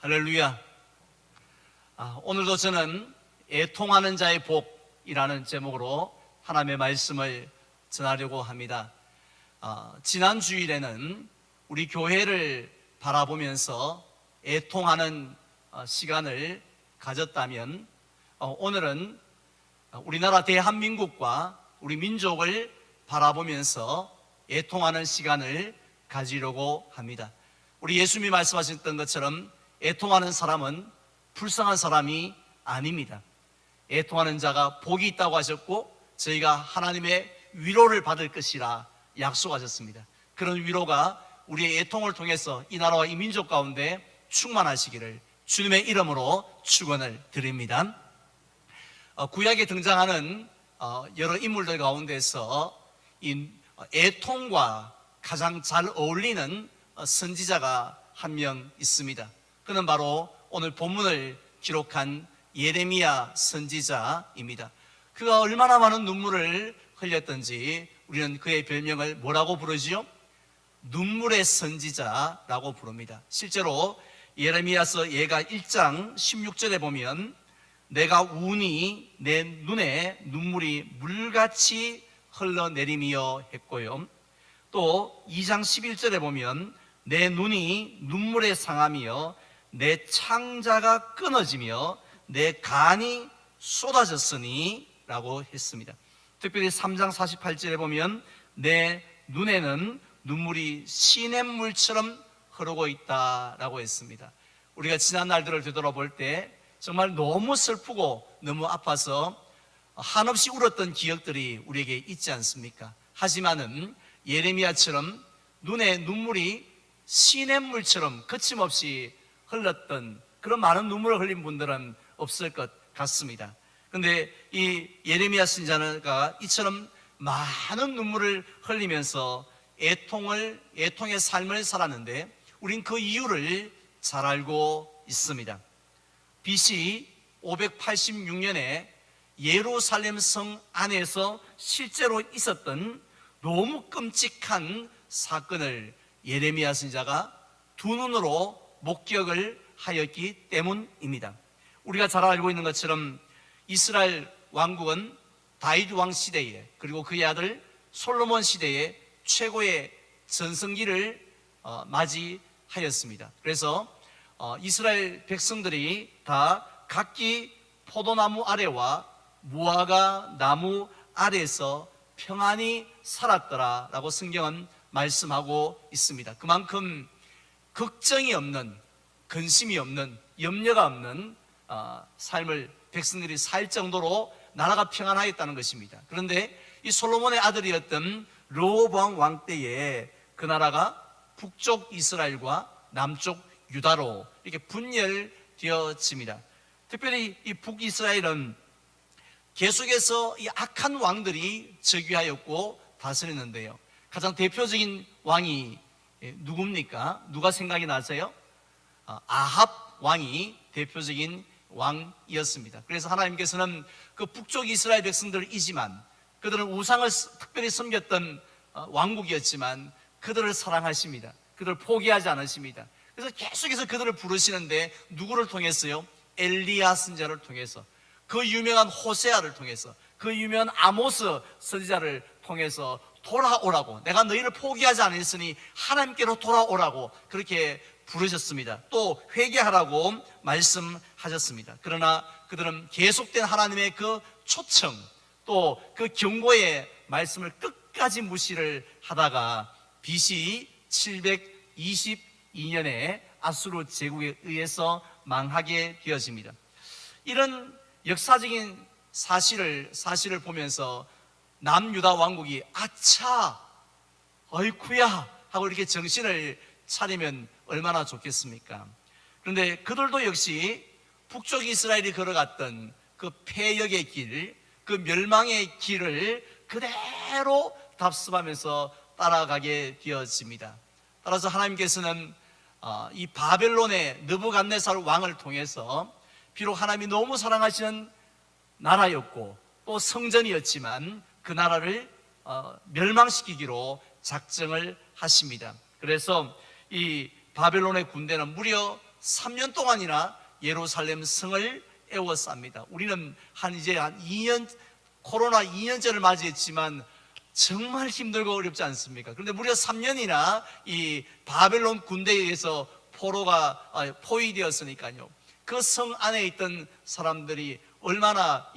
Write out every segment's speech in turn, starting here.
할렐루야. 오늘도 저는 애통하는 자의 복이라는 제목으로 하나님의 말씀을 전하려고 합니다. 지난 주일에는 우리 교회를 바라보면서 애통하는 시간을 가졌다면, 오늘은 우리나라 대한민국과 우리 민족을 바라보면서 애통하는 시간을 가지려고 합니다. 우리 예수님이 말씀하셨던 것처럼 애통하는 사람은 불쌍한 사람이 아닙니다. 애통하는 자가 복이 있다고 하셨고, 저희가 하나님의 위로를 받을 것이라 약속하셨습니다. 그런 위로가 우리의 애통을 통해서 이 나라와 이 민족 가운데 충만하시기를 주님의 이름으로 축원을 드립니다. 구약에 등장하는 여러 인물들 가운데서 이 애통과 가장 잘 어울리는 선지자가 한 명 있습니다. 그는 바로 오늘 본문을 기록한 예레미야 선지자입니다. 그가 얼마나 많은 눈물을 흘렸던지 우리는 그의 별명을 뭐라고 부르지요? 눈물의 선지자라고 부릅니다. 실제로 예레미야서 예가 1장 16절에 보면 내가 우니 내 눈에 눈물이 물같이 흘러내리며 했고요, 또 2장 11절에 보면 내 눈이 눈물에 상하며 내 창자가 끊어지며 내 간이 쏟아졌으니 라고 했습니다. 특별히 3장 48절에 보면 내 눈에는 눈물이 시냇물처럼 흐르고 있다라고 했습니다. 우리가 지난 날들을 되돌아볼 때 정말 너무 슬프고 너무 아파서 한없이 울었던 기억들이 우리에게 있지 않습니까? 하지만은 예레미야처럼 눈에 눈물이 시냇물처럼 거침없이 흘렀던 그런 많은 눈물을 흘린 분들은 없을 것 같습니다. 그런데 이 예레미야 선지자가 이처럼 많은 눈물을 흘리면서 애통의 삶을 살았는데 우린 그 이유를 잘 알고 있습니다. BC 586년에 예루살렘 성 안에서 실제로 있었던 너무 끔찍한 사건을 예레미야 선지자가 두 눈으로 목격을 하였기 때문입니다. 우리가 잘 알고 있는 것처럼 이스라엘 왕국은 다윗 왕 시대에, 그리고 그의 아들 솔로몬 시대에 최고의 전성기를 맞이하였습니다. 그래서 이스라엘 백성들이 다 각기 포도나무 아래와 무화과 나무 아래에서 평안히 살았더라라고 성경은 말씀하고 있습니다. 그만큼 걱정이 없는, 근심이 없는, 염려가 없는 삶을 백성들이 살 정도로 나라가 평안하였다는 것입니다. 그런데 이 솔로몬의 아들이었던 르호보암 왕 때에 그 나라가 북쪽 이스라엘과 남쪽 유다로 이렇게 분열되어집니다. 특별히 이 북이스라엘은 계속해서 이 악한 왕들이 즉위하였고 다스렸는데요, 가장 대표적인 왕이 누굽니까? 누가 생각이 나세요? 아합 왕이 대표적인 왕이었습니다. 그래서 하나님께서는 그 북쪽 이스라엘 백성들이지만, 그들은 우상을 특별히 섬겼던 왕국이었지만 그들을 사랑하십니다. 그들을 포기하지 않으십니다. 그래서 계속해서 그들을 부르시는데 누구를 통해서요? 엘리야 선지자를 통해서, 그 유명한 호세아를 통해서, 그 유명한 아모스 선지자를 통해서 돌아오라고, 내가 너희를 포기하지 않았으니 하나님께로 돌아오라고 그렇게 부르셨습니다. 또 회개하라고 말씀하셨습니다. 그러나 그들은 계속된 하나님의 그 초청, 또 그 경고의 말씀을 끝까지 무시를 하다가 BC 722년에 아수르 제국에 의해서 망하게 되어집니다. 이런 역사적인 사실을 보면서 남유다 왕국이 아차, 어이쿠야 하고 이렇게 정신을 차리면 얼마나 좋겠습니까? 그런데 그들도 역시 북쪽 이스라엘이 걸어갔던 그 패역의 길, 그 멸망의 길을 그대로 답습하면서 따라가게 되어집니다. 따라서 하나님께서는 이 바벨론의 느부갓네살 왕을 통해서, 비록 하나님이 너무 사랑하시는 나라였고 또 성전이었지만 그 나라를 멸망시키기로 작정을 하십니다. 그래서 이 바벨론의 군대는 무려 3년 동안이나 예루살렘 성을 에워쌉니다. 우리는 이제 한 2년, 코로나 2년째를 맞이했지만 정말 힘들고 어렵지 않습니까? 그런데 무려 3년이나 이 바벨론 군대에 의해서 포위되었으니까요. 그 성 안에 있던 사람들이 얼마나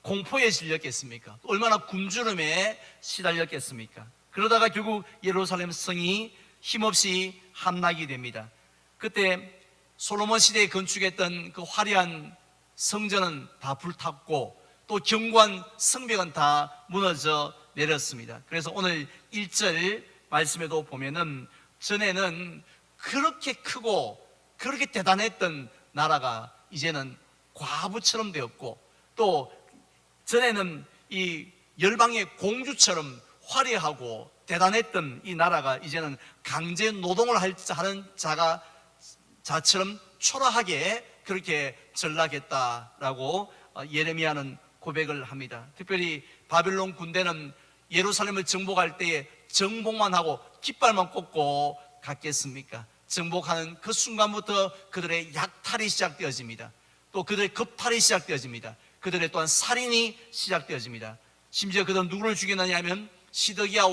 공포에 질렸겠습니까? 얼마나 굶주림에 시달렸겠습니까? 그러다가 결국 예루살렘 성이 힘없이 함락이 됩니다. 그때 솔로몬 시대에 건축했던 그 화려한 성전은 다 불탔고 또 견고한 성벽은 다 무너져 내렸습니다. 그래서 오늘 1절 말씀에도 보면은 전에는 그렇게 크고 그렇게 대단했던 나라가 이제는 과부처럼 되었고, 또 전에는 이 열방의 공주처럼 화려하고 대단했던 이 나라가 이제는 강제 노동을 하는 자처럼 초라하게 그렇게 전락했다라고 예레미야는 고백을 합니다. 특별히 바벨론 군대는 예루살렘을 정복할 때에 정복만 하고 깃발만 꽂고 갔겠습니까? 정복하는 그 순간부터 그들의 약탈이 시작되어집니다. 또 그들의 겁탈이 시작되어집니다. 그들의 또한 살인이 시작되어집니다. 심지어 그들은 누구를 죽였느냐 하면 시드기야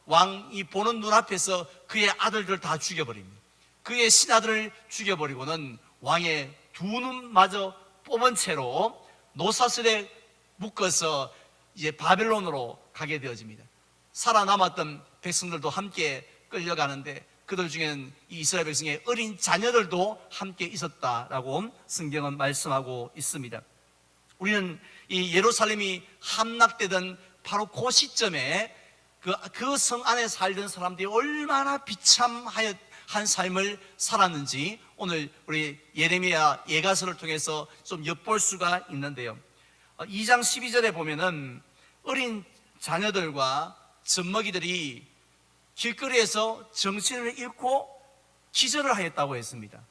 왕이 보는 눈앞에서 그의 아들들 다 죽여버립니다. 그의 신하들을 죽여버리고는 왕의 두 눈마저 뽑은 채로 노사슬에 묶어서 이제 바벨론으로 가게 되어집니다. 살아남았던 백성들도 함께 끌려가는데 그들 중에는 이 이스라엘 백성의 어린 자녀들도 함께 있었다라고 성경은 말씀하고 있습니다. 우리는 이 예루살렘이 함락되던 바로 그 시점에 그 성 안에 살던 사람들이 얼마나 비참한 삶을 살았는지 오늘 우리 예레미야 예가서를 통해서 좀 엿볼 수가 있는데요. 2장 12절에 보면은 어린 자녀들과 젖먹이들이 길거리에서 정신을 잃고 기절을 하였다고 했습니다.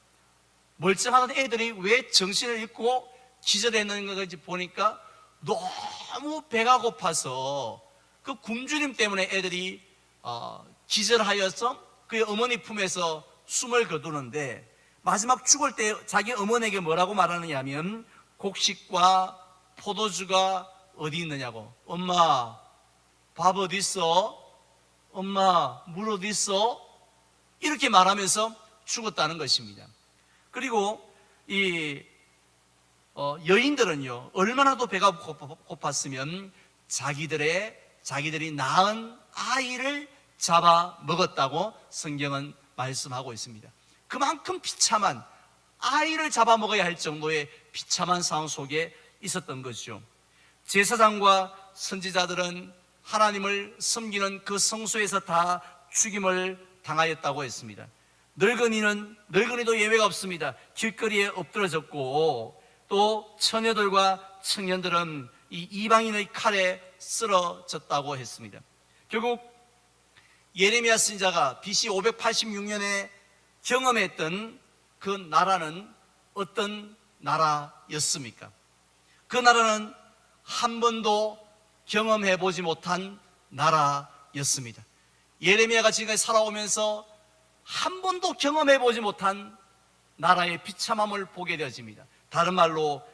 멀쩡한 애들이 왜 정신을 잃고 기절했는 건지 보니까 너무 배가 고파서 그 굶주림 때문에 애들이 기절하여서 그의 어머니 품에서 숨을 거두는데 마지막 죽을 때 자기 어머니에게 뭐라고 말하느냐 하면 곡식과 포도주가 어디 있느냐고. 엄마 밥 어디 있어? 엄마 물 어디 있어? 이렇게 말하면서 죽었다는 것입니다. 그리고 이 여인들은요 얼마나 더 배가 고팠으면 자기들이 낳은 아이를 잡아 먹었다고 성경은 말씀하고 있습니다. 그만큼 비참한 아이를 잡아 먹어야 할 정도의 비참한 상황 속에 있었던 것이죠. 제사장과 선지자들은 하나님을 섬기는 그 성소에서 다 죽임을 당하였다고 했습니다. 늙은이도 예외가 없습니다. 길거리에 엎드러졌고 또 처녀들과 청년들은 이 이방인의 칼에 쓰러졌다고 했습니다. 결국 예레미야 선지자가 BC 586년에 경험했던 그 나라는 어떤 나라였습니까? 그 나라는 한 번도 경험해보지 못한 나라였습니다. 예레미야가 지금까지 살아오면서 한 번도 경험해보지 못한 나라의 비참함을 보게 되어집니다. 다른 말로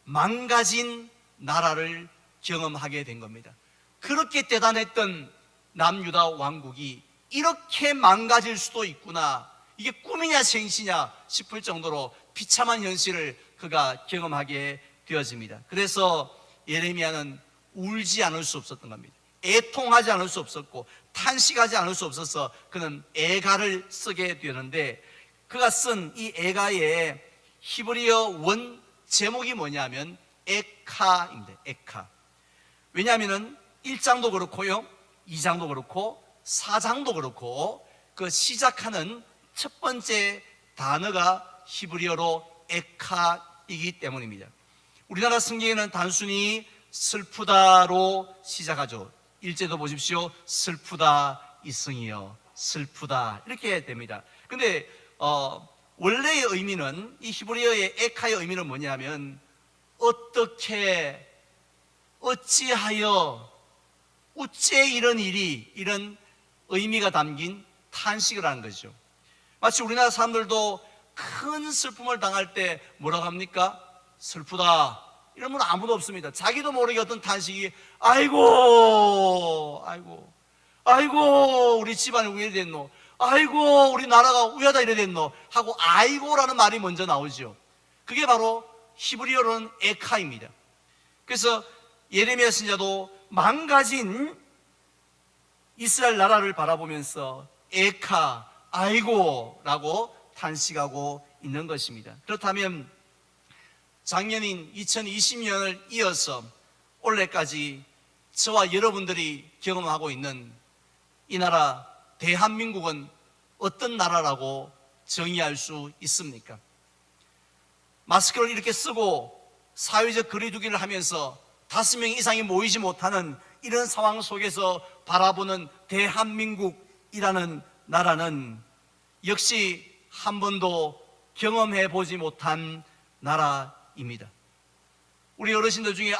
망가진 나라를 경험하게 된 겁니다. 그렇게 대단했던 남유다 왕국이 이렇게 망가질 수도 있구나, 이게 꿈이냐 생시냐 싶을 정도로 비참한 현실을 그가 경험하게 되어집니다. 그래서 예레미야는 울지 않을 수 없었던 겁니다. 애통하지 않을 수 없었고 탄식하지 않을 수 없어서 그는 애가를 쓰게 되는데, 그가 쓴 이 애가의 히브리어 원 제목이 뭐냐면 에카입니다. 에카. 왜냐하면 1장도 그렇고요 2장도 그렇고 4장도 그렇고 그 시작하는 첫 번째 단어가 히브리어로 에카이기 때문입니다. 우리나라 성경에는 단순히 슬프다로 시작하죠. 1절도 보십시오. 슬프다 이승이여 슬프다 이렇게 됩니다. 근데 원래의 의미는, 이 히브리어의 에카의 의미는 뭐냐면 어떻게, 어찌하여, 어째 이런 일이, 이런 의미가 담긴 탄식을 하는 거죠. 마치 우리나라 사람들도 큰 슬픔을 당할 때 뭐라고 합니까? 슬프다 이러면 아무도 없습니다. 자기도 모르게 어떤 탄식이 아이고 아이고 아이고 우리 집안이 왜 이랬노, 아이고 우리 나라가 우야다 이래 됐노 하고 아이고라는 말이 먼저 나오죠. 그게 바로 히브리어로는 에카입니다. 그래서 예레미야 선지자도 망가진 이스라엘 나라를 바라보면서 에카 아이고라고 탄식하고 있는 것입니다. 그렇다면 작년인 2020년을 이어서 올해까지 저와 여러분들이 경험하고 있는 이 나라 대한민국은 어떤 나라라고 정의할 수 있습니까? 마스크를 이렇게 쓰고 사회적 거리두기를 하면서 5명 이상이 모이지 못하는 이런 상황 속에서 바라보는 대한민국이라는 나라는 역시 한 번도 경험해 보지 못한 나라입니다. 우리 어르신들 중에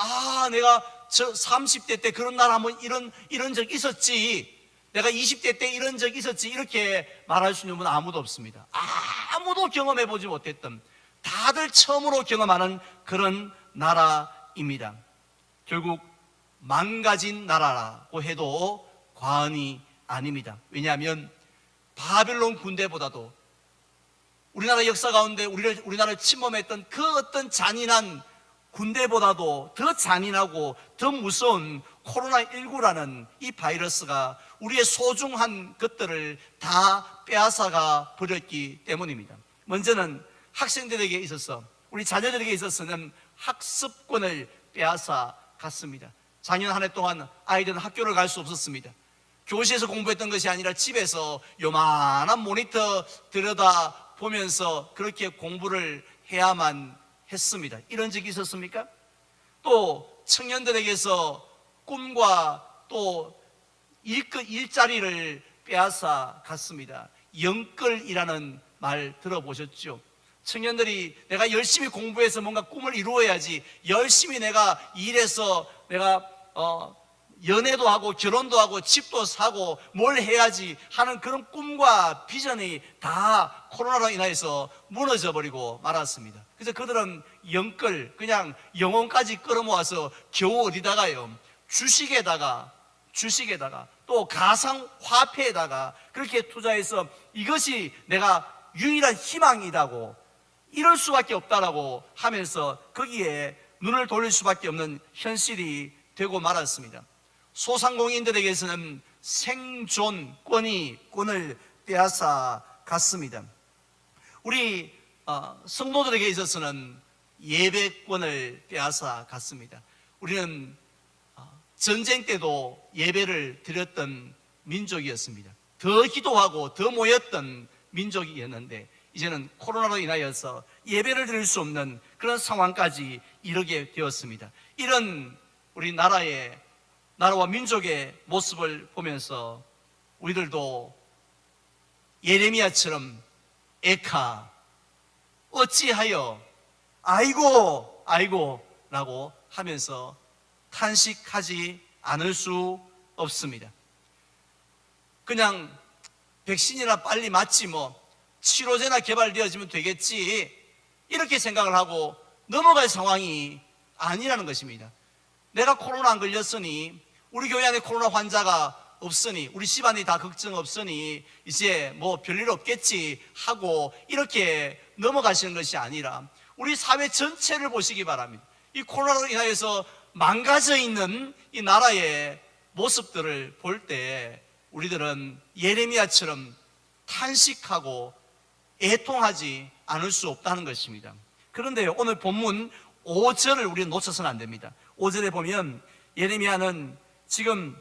내가 저 30대 때 그런 날 한번 이런 적 있었지, 내가 20대 때 이런 적 있었지 이렇게 말할 수 있는 분은 아무도 없습니다. 아무도 경험해 보지 못했던, 다들 처음으로 경험하는 그런 나라입니다. 결국 망가진 나라라고 해도 과언이 아닙니다. 왜냐하면 바벨론 군대보다도 우리나라 역사 가운데 우리나라를 침범했던 그 어떤 잔인한 군대보다도 더 잔인하고 더 무서운 코로나19라는 이 바이러스가 우리의 소중한 것들을 다 빼앗아가 버렸기 때문입니다. 먼저는 학생들에게 있어서, 우리 자녀들에게 있어서는 학습권을 빼앗아 갔습니다. 작년 한 해 동안 아이들은 학교를 갈 수 없었습니다. 교실에서 공부했던 것이 아니라 집에서 요만한 모니터 들여다 보면서 그렇게 공부를 해야만 했습니다. 이런 적이 있었습니까? 또 청년들에게서 꿈과 또 일자리를 빼앗아 갔습니다. 영끌이라는 말 들어보셨죠? 청년들이 내가 열심히 공부해서 뭔가 꿈을 이루어야지, 열심히 내가 일해서 내가 연애도 하고 결혼도 하고 집도 사고 뭘 해야지 하는 그런 꿈과 비전이 다 코로나로 인해서 무너져 버리고 말았습니다. 그래서 그들은 영끌, 그냥 영혼까지 끌어모아서 겨우 어디다가요, 주식에다가 또 가상화폐에다가 그렇게 투자해서 이것이 내가 유일한 희망이라고, 이럴 수밖에 없다라고 하면서 거기에 눈을 돌릴 수밖에 없는 현실이 되고 말았습니다. 소상공인들에게서는 생존권을 빼앗아 갔습니다. 우리 성도들에게 있어서는 예배권을 빼앗아 갔습니다. 우리는 전쟁 때도 예배를 드렸던 민족이었습니다. 더 기도하고 더 모였던 민족이었는데 이제는 코로나로 인하여서 예배를 드릴 수 없는 그런 상황까지 이르게 되었습니다. 이런 우리 나라와 민족의 모습을 보면서 우리들도 예레미야처럼 에카, 어찌하여 아이고 라고 하면서 탄식하지 않을 수 없습니다. 그냥 백신이나 빨리 맞지 뭐, 치료제나 개발되어지면 되겠지, 이렇게 생각을 하고 넘어갈 상황이 아니라는 것입니다. 내가 코로나 안 걸렸으니, 우리 교회 안에 코로나 환자가 없으니, 우리 집안이 다 걱정 없으니 이제 뭐 별일 없겠지 하고 이렇게 넘어가시는 것이 아니라 우리 사회 전체를 보시기 바랍니다. 이 코로나로 인하여서 망가져 있는 이 나라의 모습들을 볼 때 우리들은 예레미야처럼 탄식하고 애통하지 않을 수 없다는 것입니다. 그런데 오늘 본문 5절을 우리는 놓쳐서는 안 됩니다. 5절에 보면 예레미야는 지금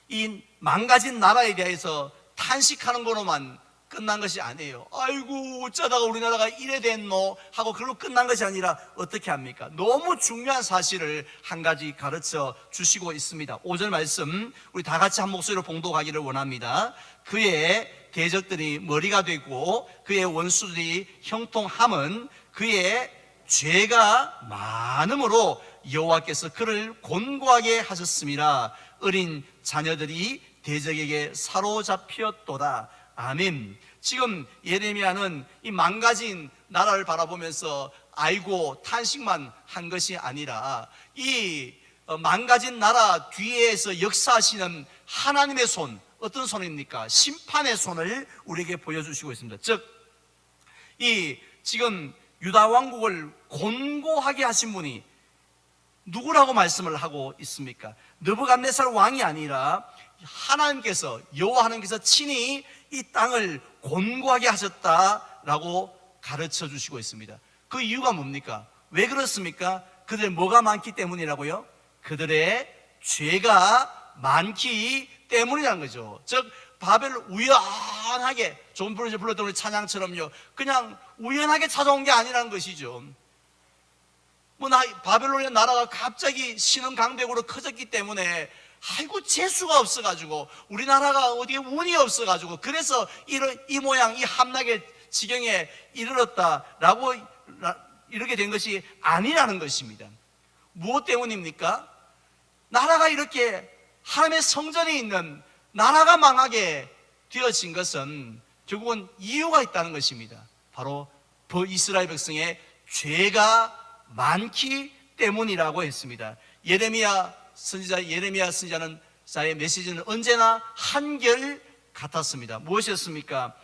이 망가진 나라에 대해서 탄식하는 거로만 끝난 것이 아니에요. 아이고 어쩌다가 우리나라가 이래 됐노 하고 그걸로 끝난 것이 아니라 어떻게 합니까? 너무 중요한 사실을 한 가지 가르쳐 주시고 있습니다. 5절 말씀 우리 다 같이 한 목소리로 봉독하기를 원합니다. 그의 대적들이 머리가 되고 그의 원수들이 형통함은 그의 죄가 많음으로 여호와께서 그를 곤고하게 하셨음이라. 어린 자녀들이 대적에게 사로잡혔도다. 아멘. 지금 예레미야는 이 망가진 나라를 바라보면서 아이고 탄식만 한 것이 아니라 이 망가진 나라 뒤에서 역사하시는 하나님의 손, 어떤 손입니까? 심판의 손을 우리에게 보여주시고 있습니다. 즉, 이 지금 유다 왕국을 곤고하게 하신 분이 누구라고 말씀을 하고 있습니까? 느부갓네살 왕이 아니라 하나님께서, 여호와 하나님께서 친히 이 땅을 곤고하게 하셨다라고 가르쳐 주시고 있습니다. 그 이유가 뭡니까? 왜 그렇습니까? 그들의 뭐가 많기 때문이라고요? 그들의 죄가 많기 때문이라는 거죠. 즉 바벨 우연하게 조금 불렀던 우리 찬양처럼요, 그냥 우연하게 찾아온 게 아니라는 것이죠. 바벨로니아 나라가 갑자기 신흥강대국으로 커졌기 때문에 아이고 재수가 없어가지고 우리나라가 어디에 운이 없어가지고 그래서 이 모양 이 함락의 지경에 이르렀다라고 이렇게 된 것이 아니라는 것입니다. 무엇 때문입니까? 나라가 이렇게 하나님의 성전이 있는 나라가 망하게 되어진 것은 결국은 이유가 있다는 것입니다. 바로 이스라엘 백성의 죄가 많기 때문이라고 했습니다. 예레미야 선지자는 자의 메시지는 언제나 한결 같았습니다. 무엇이었습니까?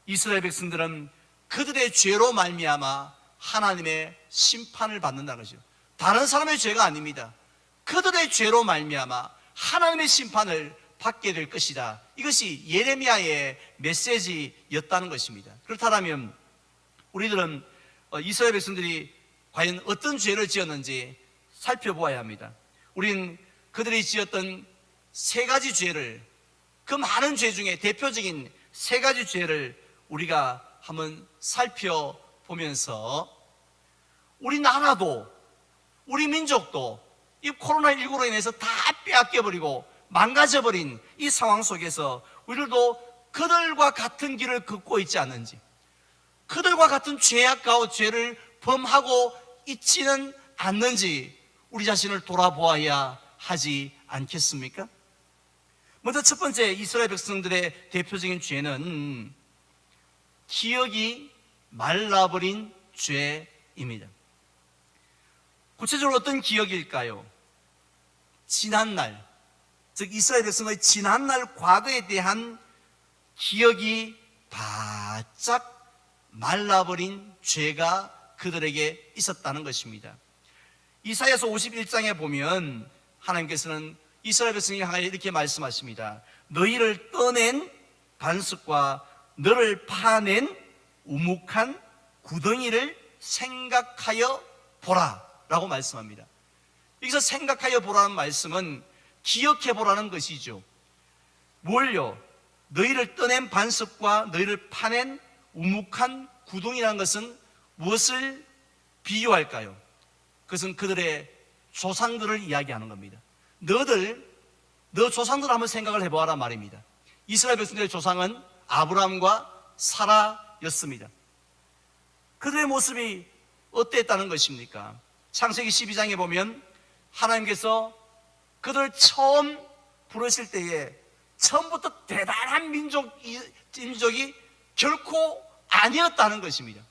이스라엘 백성들은 그들의 죄로 말미암아 하나님의 심판을 받는다는 것이죠. 다른 사람의 죄가 아닙니다. 그들의 죄로 말미암아 하나님의 심판을 받게 될 것이다. 이것이 예레미야의 메시지였다는 것입니다. 그렇다면 우리들은 이스라엘 백성들이 과연 어떤 죄를 지었는지 살펴보아야 합니다. 우리는 그들이 지었던 세 가지 죄를, 그 많은 죄 중에 대표적인 세 가지 죄를 우리가 한번 살펴보면서 우리 나라도 우리 민족도 이 코로나19로 인해서 다 빼앗겨버리고 망가져버린 이 상황 속에서 우리들도 그들과 같은 길을 걷고 있지 않는지, 그들과 같은 죄악과 죄를 범하고 있지는 않는지 우리 자신을 돌아보아야 하지 않겠습니까? 먼저 첫 번째 이스라엘 백성들의 대표적인 죄는 기억이 말라버린 죄입니다. 구체적으로 어떤 기억일까요? 지난날, 즉 이스라엘 백성의 지난날 과거에 대한 기억이 바짝 말라버린 죄가 그들에게 있었다는 것입니다. 이사야서 51장에 보면 하나님께서는 이스라엘 백성에게 향하여 이렇게 말씀하십니다. 너희를 떠낸 반석과 너를 파낸 우묵한 구덩이를 생각하여 보라 라고 말씀합니다. 여기서 생각하여 보라는 말씀은 기억해 보라는 것이죠. 뭘요? 너희를 떠낸 반석과 너희를 파낸 우묵한 구덩이라는 것은 무엇을 비유할까요? 그것은 그들의 조상들을 이야기하는 겁니다. 너 조상들 한번 생각을 해보아라 말입니다. 이스라엘 백성들의 조상은 아브라함과 사라였습니다. 그들의 모습이 어땠다는 것입니까? 창세기 12장에 보면 하나님께서 그들을 처음 부르실 때에 처음부터 대단한 민족이 결코 아니었다는 것입니다.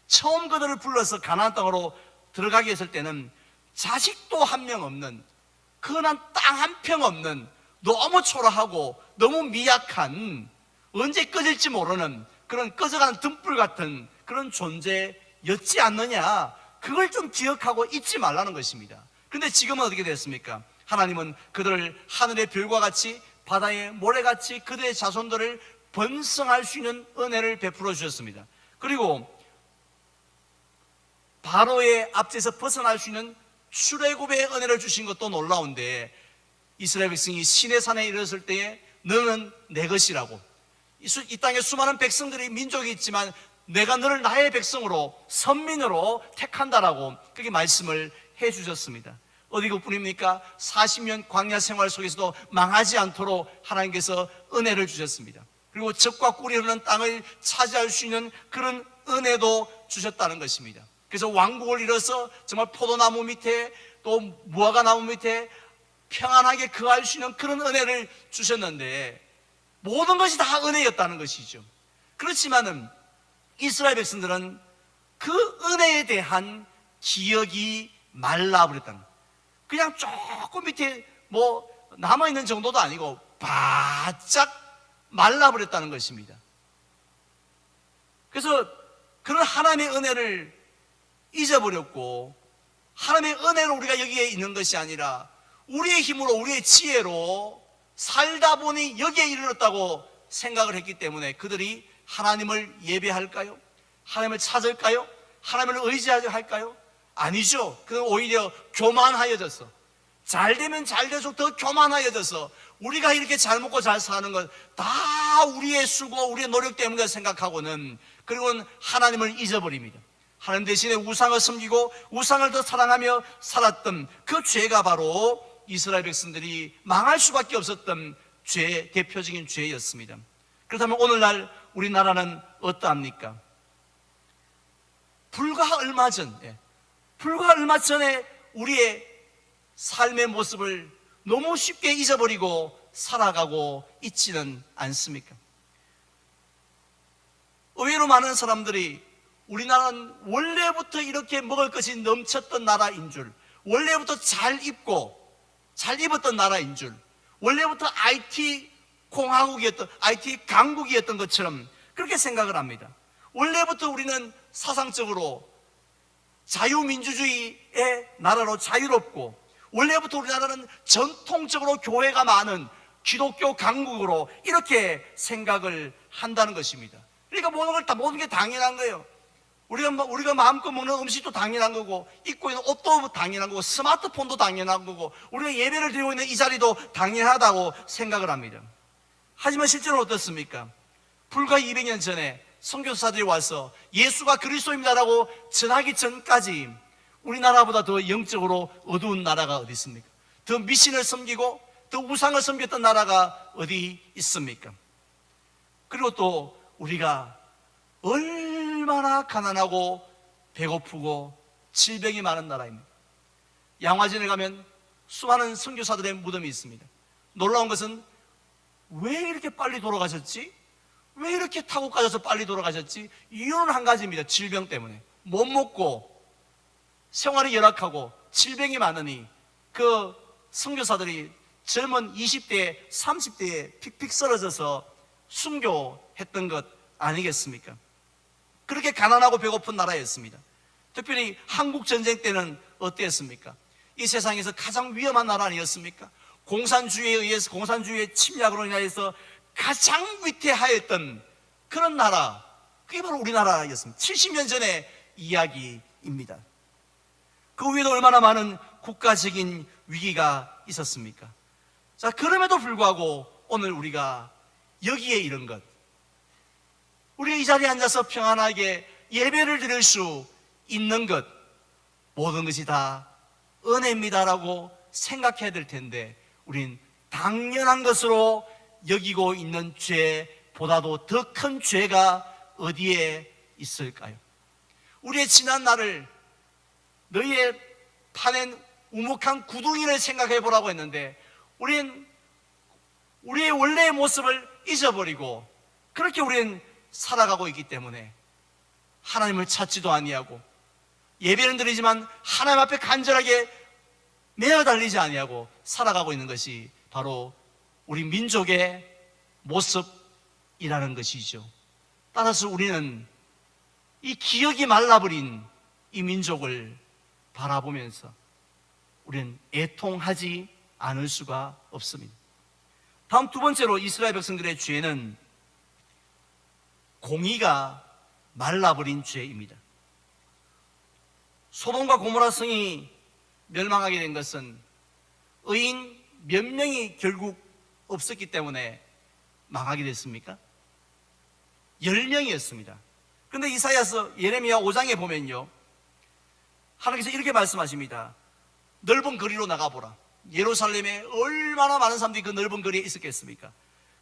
처음 그들을 불러서 가나안 땅으로 들어가게 했을 때는 자식도 한 명 없는, 그난 땅 한 평 없는, 너무 초라하고 너무 미약한, 언제 꺼질지 모르는 그런 꺼져가는 등불 같은 그런 존재였지 않느냐, 그걸 좀 기억하고 잊지 말라는 것입니다. 그런데 지금은 어떻게 됐습니까? 하나님은 그들을 하늘의 별과 같이 바다의 모래같이 그들의 자손들을 번성할 수 있는 은혜를 베풀어 주셨습니다. 그리고 바로의 압제에서 벗어날 수 있는 출애굽의 은혜를 주신 것도 놀라운데, 이스라엘 백성이 시내산에 이르렀을 때에 너는 내 것이라고, 이 땅에 수많은 백성들이 민족이 있지만 내가 너를 나의 백성으로, 선민으로 택한다라고 그렇게 말씀을 해 주셨습니다. 어디 그뿐입니까? 40년 광야 생활 속에서도 망하지 않도록 하나님께서 은혜를 주셨습니다. 그리고 젖과 꿀이 흐르는 땅을 차지할 수 있는 그런 은혜도 주셨다는 것입니다. 그래서 왕국을 이뤄서 정말 포도나무 밑에 또 무화과나무 밑에 평안하게 거할 수 있는 그런 은혜를 주셨는데, 모든 것이 다 은혜였다는 것이죠. 그렇지만은 이스라엘 백성들은 그 은혜에 대한 기억이 말라버렸다는 거예요. 그냥 조금 밑에 뭐 남아있는 정도도 아니고 바짝 말라버렸다는 것입니다. 그래서 그런 하나님의 은혜를 잊어버렸고, 하나님의 은혜로 우리가 여기에 있는 것이 아니라 우리의 힘으로, 우리의 지혜로 살다 보니 여기에 이르렀다고 생각을 했기 때문에 그들이 하나님을 예배할까요? 하나님을 찾을까요? 하나님을 의지할까요? 아니죠. 그는 오히려 교만하여졌어. 잘 되면 잘 될수록 더 교만하여져서 우리가 이렇게 잘 먹고 잘 사는 것 다 우리의 수고, 우리의 노력 때문에 생각하고는, 그리고는 하나님을 잊어버립니다. 하나님 대신에 우상을 섬기고 우상을 더 사랑하며 살았던 그 죄가 바로 이스라엘 백성들이 망할 수밖에 없었던 죄, 대표적인 죄였습니다. 그렇다면 오늘날 우리나라는 어떠합니까? 불과 얼마 전에 우리의 삶의 모습을 너무 쉽게 잊어버리고 살아가고 있지는 않습니까? 의외로 많은 사람들이 우리나라는 원래부터 이렇게 먹을 것이 넘쳤던 나라인 줄, 원래부터 잘 입었던 나라인 줄, 원래부터 IT 공화국이었던, IT 강국이었던 것처럼 그렇게 생각을 합니다. 원래부터 우리는 사상적으로 자유민주주의의 나라로 자유롭고, 원래부터 우리나라는 전통적으로 교회가 많은 기독교 강국으로 이렇게 생각을 한다는 것입니다. 그러니까 모든 게 당연한 거예요. 우리가 마음껏 먹는 음식도 당연한 거고, 입고 있는 옷도 당연한 거고, 스마트폰도 당연한 거고, 우리가 예배를 드리고 있는 이 자리도 당연하다고 생각을 합니다. 하지만 실제로는 어떻습니까? 불과 200년 전에 선교사들이 와서 예수가 그리스도입니다라고 전하기 전까지 우리나라보다 더 영적으로 어두운 나라가 어디 있습니까? 더 미신을 섬기고 더 우상을 섬겼던 나라가 어디 있습니까? 그리고 또 우리가 얼마나 가난하고 배고프고 질병이 많은 나라입니다. 양화진에 가면 수많은 선교사들의 무덤이 있습니다. 놀라운 것은 왜 이렇게 빨리 돌아가셨지? 왜 이렇게 타고 가셔서 빨리 돌아가셨지? 이유는 한 가지입니다. 질병 때문에. 못 먹고 생활이 열악하고 질병이 많으니 그 선교사들이 젊은 20대, 30대에 픽픽 쓰러져서 순교했던 것 아니겠습니까? 그렇게 가난하고 배고픈 나라였습니다. 특별히 한국 전쟁 때는 어땠습니까? 이 세상에서 가장 위험한 나라 아니었습니까? 공산주의의 침략으로 인해서 가장 위태하였던 그런 나라, 그게 바로 우리나라였습니다. 70년 전의 이야기입니다. 그 위에도 얼마나 많은 국가적인 위기가 있었습니까? 자, 그럼에도 불구하고 오늘 우리가 여기에 이른 것, 우리가 이 자리에 앉아서 평안하게 예배를 드릴 수 있는 것, 모든 것이 다 은혜입니다라고 생각해야 될 텐데, 우린 당연한 것으로 여기고 있는 죄보다도 더 큰 죄가 어디에 있을까요? 우리의 지난 날을 너희의 파낸 우묵한 구덩이를 생각해 보라고 했는데, 우리는 우리의 원래의 모습을 잊어버리고 그렇게 우리는 살아가고 있기 때문에 하나님을 찾지도 아니하고, 예배는 드리지만 하나님 앞에 간절하게 매어 달리지 아니하고 살아가고 있는 것이 바로 우리 민족의 모습이라는 것이죠. 따라서 우리는 이 기억이 말라버린 이 민족을 바라보면서 우리는 애통하지 않을 수가 없습니다. 다음 두 번째로 이스라엘 백성들의 죄는 공의가 말라버린 죄입니다. 소돔과 고모라 성이 멸망하게 된 것은 의인 몇 명이 결국 없었기 때문에 망하게 됐습니까? 10명이었습니다. 그런데 이사야서 예레미야 5장에 보면요, 하나님께서 이렇게 말씀하십니다. 넓은 거리로 나가보라. 예루살렘에 얼마나 많은 사람들이 그 넓은 거리에 있었겠습니까?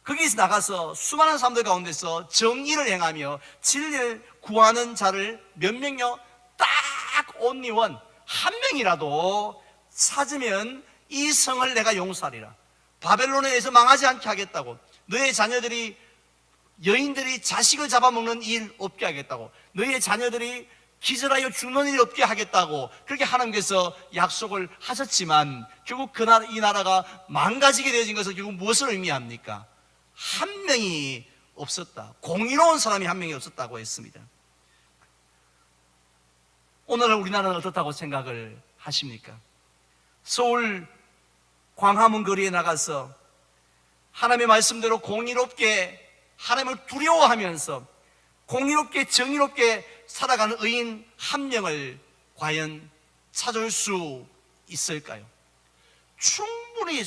거기서 나가서 수많은 사람들 가운데서 정의를 행하며 진리를 구하는 자를 몇 명요? 딱 only one, 한 명이라도 찾으면 이 성을 내가 용서하리라. 바벨론에 의해서 망하지 않게 하겠다고, 너의 자녀들이 여인들이 자식을 잡아먹는 일 없게 하겠다고, 너희의 자녀들이 기절하여 죽는 일 없게 하겠다고 그렇게 하나님께서 약속을 하셨지만 결국 이 나라가 망가지게 되어진 것은 결국 무엇을 의미합니까? 한 명이 없었다, 공의로운 사람이 한 명이 없었다고 했습니다. 오늘은 우리나라는 어떻다고 생각을 하십니까? 서울 광화문 거리에 나가서 하나님의 말씀대로 공의롭게 하나님을 두려워하면서 공의롭게 정의롭게 살아가는 의인 한 명을 과연 찾을 수 있을까요? 충분히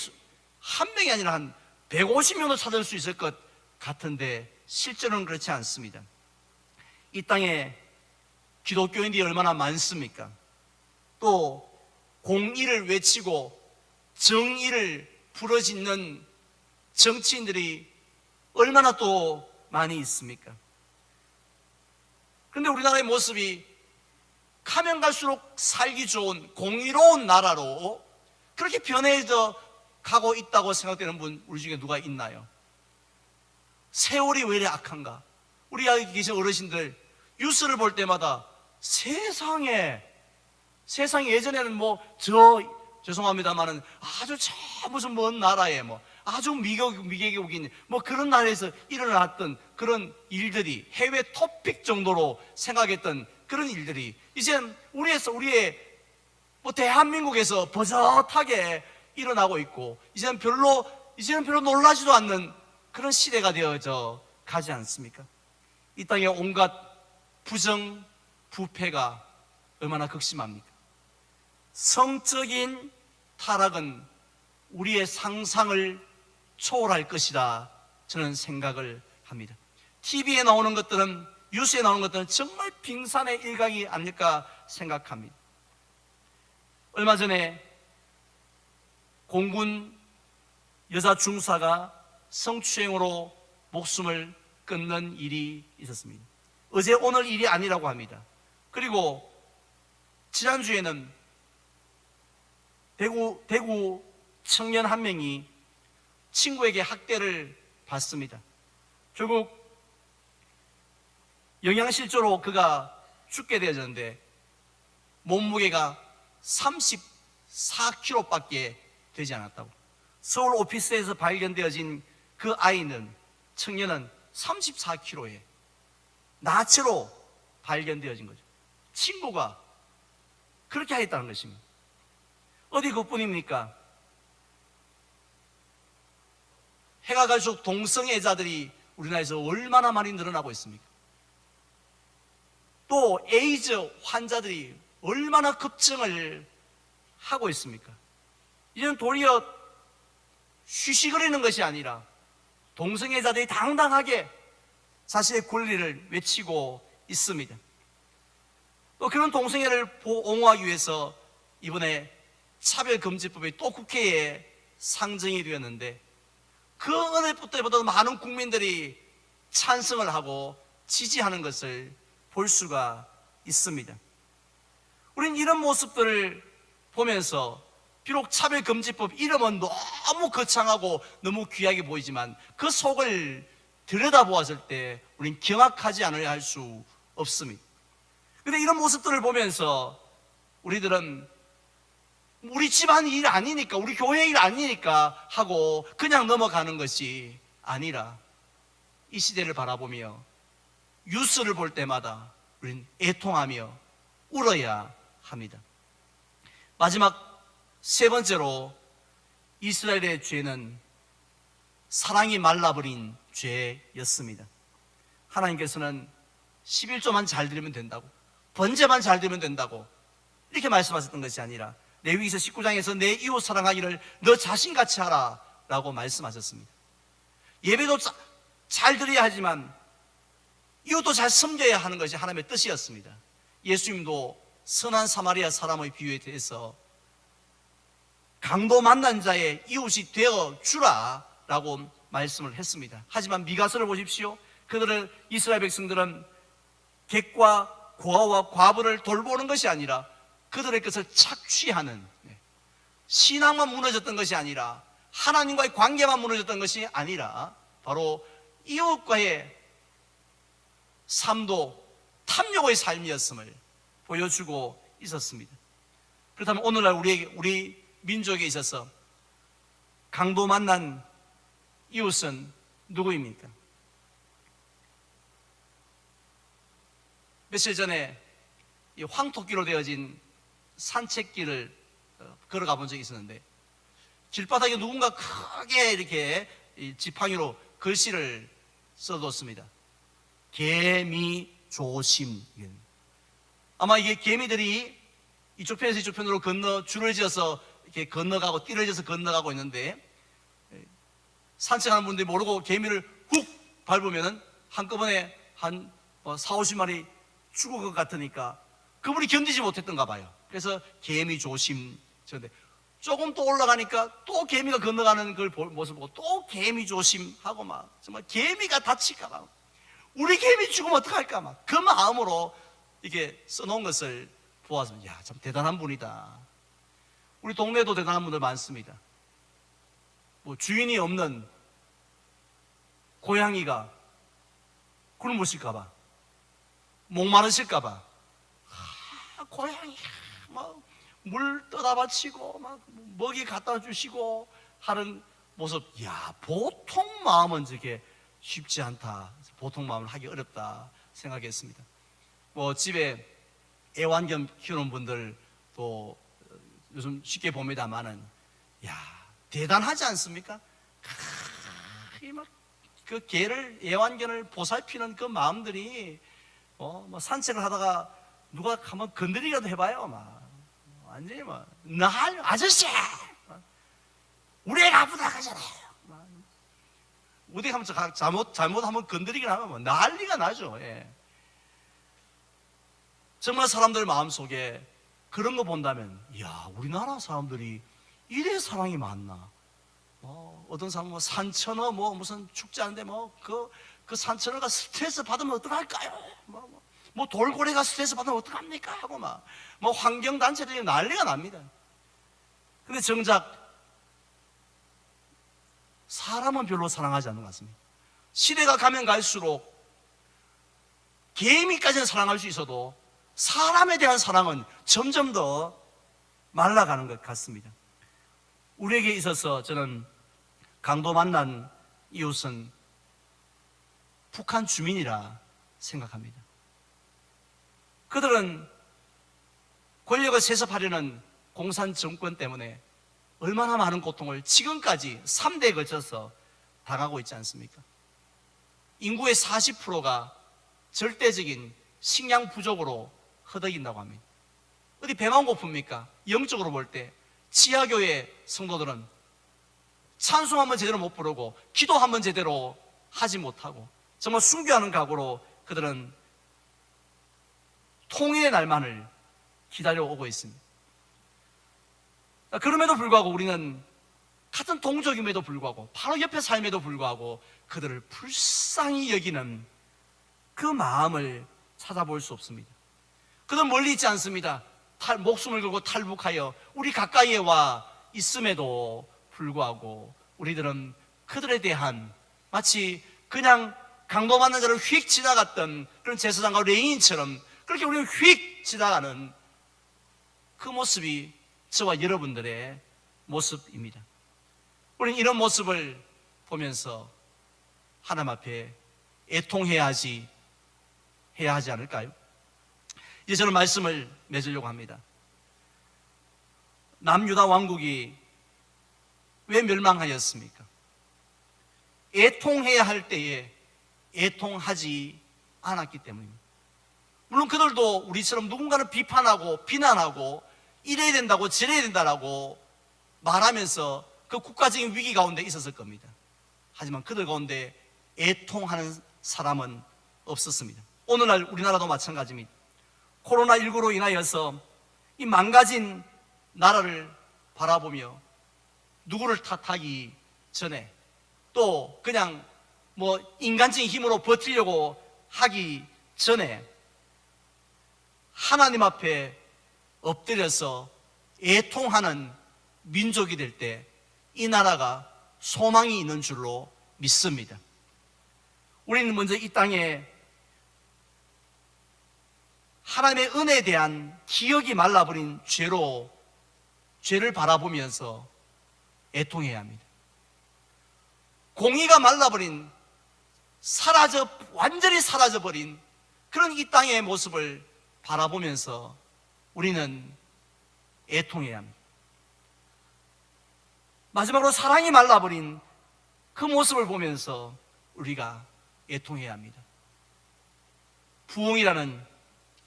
한 명이 아니라 한 150명도 찾을 수 있을 것 같은데 실제로는 그렇지 않습니다. 이 땅에 기독교인들이 얼마나 많습니까? 또 공의를 외치고 정의를 부르짖는 정치인들이 얼마나 또 많이 있습니까? 그런데 우리나라의 모습이 가면 갈수록 살기 좋은 공의로운 나라로 그렇게 변해져 가고 있다고 생각되는 분 우리 중에 누가 있나요? 세월이 왜 이렇게 악한가? 우리 여기 계신 어르신들 뉴스를 볼 때마다 세상에 예전에는 죄송합니다만은 아주 저 무슨 먼 나라에 아주 미개국인 그런 나라에서 일어났던 그런 일들이, 해외 토픽 정도로 생각했던 그런 일들이 이젠 우리의 대한민국에서 버젓하게 일어나고 있고 이제는 별로 놀라지도 않는 그런 시대가 되어져 가지 않습니까? 이 땅에 온갖 부정, 부패가 얼마나 극심합니까? 성적인 타락은 우리의 상상을 초월할 것이다, 저는 생각을 합니다. TV에 나오는 것들은, 뉴스에 나오는 것들은 정말 빙산의 일각이 아닐까 생각합니다. 얼마 전에 공군 여자 중사가 성추행으로 목숨을 끊는 일이 있었습니다. 어제 오늘 일이 아니라고 합니다. 그리고 지난주에는 대구 청년 한 명이 친구에게 학대를 받습니다. 결국 영양실조로 그가 죽게 되어졌는데 몸무게가 34kg밖에 되지 않았다고. 서울 오피스에서 발견되어진 그 청년은 34kg에 나체로 발견되어진 거죠. 친구가 그렇게 하였다는 것입니다. 어디 그뿐입니까? 해가 갈수록 동성애자들이 우리나라에서 얼마나 많이 늘어나고 있습니까? 또 에이즈 환자들이 얼마나 급증을 하고 있습니까? 이제는 도리어 쉬쉬거리는 것이 아니라 동성애자들이 당당하게 자신의 권리를 외치고 있습니다. 또 그런 동성애를 옹호하기 위해서 이번에 차별금지법이 또 국회에 상정이 되었는데 그 어느 때보다 많은 국민들이 찬성을 하고 지지하는 것을 볼 수가 있습니다. 우리는 이런 모습들을 보면서 비록 차별금지법 이름은 너무 거창하고 너무 귀하게 보이지만 그 속을 들여다보았을 때 우리는 경악하지 않아야 할 수 없습니다. 그런데 이런 모습들을 보면서 우리들은 우리 집안 일 아니니까, 우리 교회 일 아니니까 하고 그냥 넘어가는 것이 아니라 이 시대를 바라보며 뉴스를 볼 때마다 우리는 애통하며 울어야 합니다. 마지막 세 번째로 이스라엘의 죄는 사랑이 말라버린 죄였습니다. 하나님께서는 11조만 잘 드리면 된다고, 번제만 잘 드리면 된다고 이렇게 말씀하셨던 것이 아니라 레위기서 19장에서 내 이웃 사랑하기를 너 자신같이 하라 라고 말씀하셨습니다. 예배도 잘 드려야 하지만 이웃도 잘 섬겨야 하는 것이 하나님의 뜻이었습니다. 예수님도 선한 사마리아 사람의 비유에 대해서 강도 만난 자의 이웃이 되어 주라 라고 말씀을 했습니다. 하지만 미가서를 보십시오. 이스라엘 백성들은 객과 고아와 과부를 돌보는 것이 아니라 그들의 것을 착취하는, 신앙만 무너졌던 것이 아니라 하나님과의 관계만 무너졌던 것이 아니라 바로 이웃과의 삶도 탐욕의 삶이었음을 보여주고 있었습니다. 그렇다면 오늘날 우리 민족에 있어서 강도 만난 이웃은 누구입니까? 며칠 전에 이 황토길로 되어진 산책길을 걸어가 본 적이 있었는데, 길바닥에 누군가 크게 이렇게 지팡이로 글씨를 써뒀습니다. 개미 조심. 아마 이게 개미들이 이쪽 편에서 이쪽 편으로 줄을 지어서 이렇게 건너가고 띠를 지어서 건너가고 있는데, 산책하는 분들이 모르고 개미를 훅 밟으면은 한꺼번에 한 40-50마리 죽을 것 같으니까 그분이 견디지 못했던가 봐요. 그래서 개미 조심. 그런데 조금 또 올라가니까 또 개미가 건너가는 그 모습을 보고 또 개미 조심하고 막 정말 개미가 다칠까 봐, 우리 개미 죽으면 어떡할까 막 그 마음으로 이게 써놓은 것을 보아서 야, 참 대단한 분이다. 우리 동네에도 대단한 분들 많습니다. 뭐 주인이 없는 고양이가 굶으실까 봐, 목마르실까 봐 고양이 막 물 떠다 바치고 막 먹이 갖다 주시고 하는 모습, 야, 보통 마음은 저게 쉽지 않다, 보통 마음을 하기 어렵다 생각했습니다. 뭐 집에 애완견 키우는 분들 또 요즘 쉽게 봅니다만은, 야, 대단하지 않습니까? 막 그 개를, 애완견을 보살피는 그 마음들이 뭐 산책을 하다가 누가 한번 건드리기라도 해봐요, 막 완전히 막 아저씨 우리 애가 아프다 하잖아요. 어디 가면 잘못 한번 건드리긴 하면 뭐 난리가 나죠. 예. 정말 사람들 마음속에 그런 거 본다면, 이야, 우리나라 사람들이 이래 사랑이 많나. 어떤 사람은 뭐 산천어 무슨 축제하는데 그 산천어가 스트레스 받으면 어떡할까요? 뭐 돌고래가 스트레스 받으면 어떡합니까? 하고 뭐 환경단체들이 난리가 납니다. 근데 정작 사람은 별로 사랑하지 않는 것 같습니다. 시대가 가면 갈수록 개미까지는 사랑할 수 있어도 사람에 대한 사랑은 점점 더 말라가는 것 같습니다. 우리에게 있어서 저는 강도 만난 이웃은 북한 주민이라 생각합니다. 그들은 권력을 세습하려는 공산 정권 때문에 얼마나 많은 고통을 지금까지 3대에 걸쳐서 당하고 있지 않습니까? 인구의 40%가 절대적인 식량 부족으로 허덕인다고 합니다. 어디 배만 고픕니까? 영적으로 볼 때 지하교회 성도들은 찬송 한번 제대로 못 부르고 기도 한번 제대로 하지 못하고 정말 순교하는 각오로 그들은 통일의 날만을 기다려오고 있습니다. 그럼에도 불구하고 우리는 같은 동족임에도 불구하고 바로 옆에 삶에도 불구하고 그들을 불쌍히 여기는 그 마음을 찾아볼 수 없습니다. 그들은 멀리 있지 않습니다. 목숨을 걸고 탈북하여 우리 가까이에 와 있음에도 불구하고 우리들은 그들에 대한 마치 그냥 강도받는 자를 휙 지나갔던 그런 제사장과 레인처럼 그렇게 우리는 휙 지나가는 그 모습이 저와 여러분들의 모습입니다. 우리는 이런 모습을 보면서 하나님 앞에 애통해야 하지 않을까요? 이제 저는 말씀을 맺으려고 합니다. 남유다 왕국이 왜 멸망하였습니까? 애통해야 할 때에 애통하지 않았기 때문입니다. 물론 그들도 우리처럼 누군가를 비판하고 비난하고 이래야 된다고 저래야 된다라고 말하면서 그 국가적인 위기 가운데 있었을 겁니다. 하지만 그들 가운데 애통하는 사람은 없었습니다. 오늘날 우리나라도 마찬가지입니다. 코로나19로 인하여서 이 망가진 나라를 바라보며 누구를 탓하기 전에 또 그냥 뭐 인간적인 힘으로 버티려고 하기 전에 하나님 앞에 엎드려서 애통하는 민족이 될 때 이 나라가 소망이 있는 줄로 믿습니다. 우리는 먼저 이 땅에 하나님의 은혜에 대한 기억이 말라버린 죄를 바라보면서 애통해야 합니다. 공의가 말라버린, 완전히 사라져버린 그런 이 땅의 모습을 바라보면서 우리는 애통해야 합니다. 마지막으로 사랑이 말라버린 그 모습을 보면서 우리가 애통해야 합니다. 부흥이라는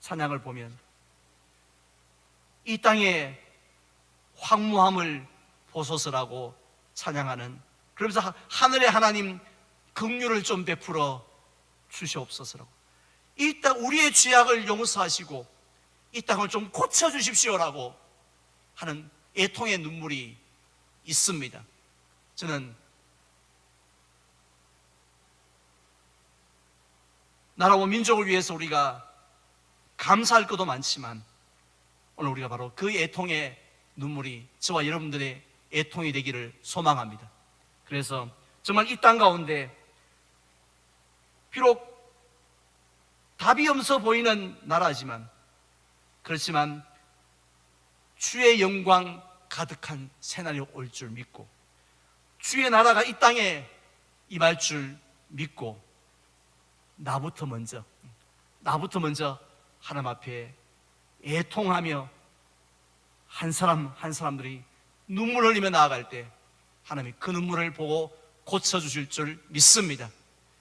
찬양을 보면 이 땅의 황무함을 보소서라고 찬양하는, 그러면서 하늘의 하나님 긍휼을 좀 베풀어 주시옵소서라고, 이 땅 우리의 죄악을 용서하시고 이 땅을 좀 고쳐주십시오라고 하는 애통의 눈물이 있습니다. 저는 나라와 민족을 위해서 우리가 감사할 것도 많지만 오늘 우리가 바로 그 애통의 눈물이 저와 여러분들의 애통이 되기를 소망합니다. 그래서 정말 이 땅 가운데 비록 답이 없어 보이는 나라지만, 그렇지만 주의 영광 가득한 새날이 올 줄 믿고 주의 나라가 이 땅에 임할 줄 믿고 나부터 먼저 하나님 앞에 애통하며 한 사람 한 사람들이 눈물 흘리며 나아갈 때 하나님이 그 눈물을 보고 고쳐주실 줄 믿습니다.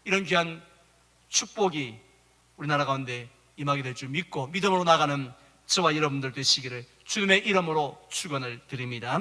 이런 귀한 축복이 우리나라 가운데 임하게 될 줄 믿고 믿음으로 나가는 저와 여러분들 되시기를 주님의 이름으로 축원을 드립니다.